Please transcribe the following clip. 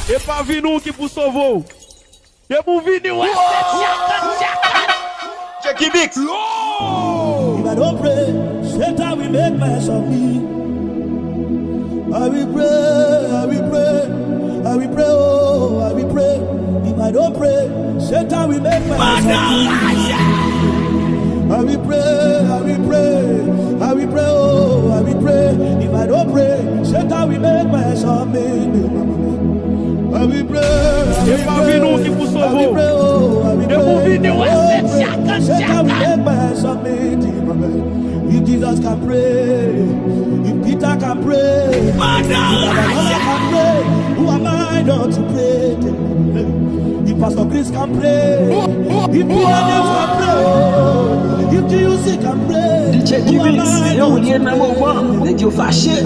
E pa vinou ki pou sovo. E pou vinou e Mixtape Giymix. If I don't pray, Satan will make mess of me. I will pray, I will pray, I will pray, oh, I will pray. If I don't pray, Satan will make mess of me. I will pray, I will pray, I will pray, oh, I will pray. If I don't pray, Satan will make mess of me. I will pray, I will pray, I will pray, oh, I will pray. Satan will make mess of me. If Jesus can pray, if Peter can pray, if Abraham can pray, who am I not to pray? If Pastor Chris can pray, if Billionaires can pray, if GUC can pray, DJ Giymix, é o number one. Radio Faixa.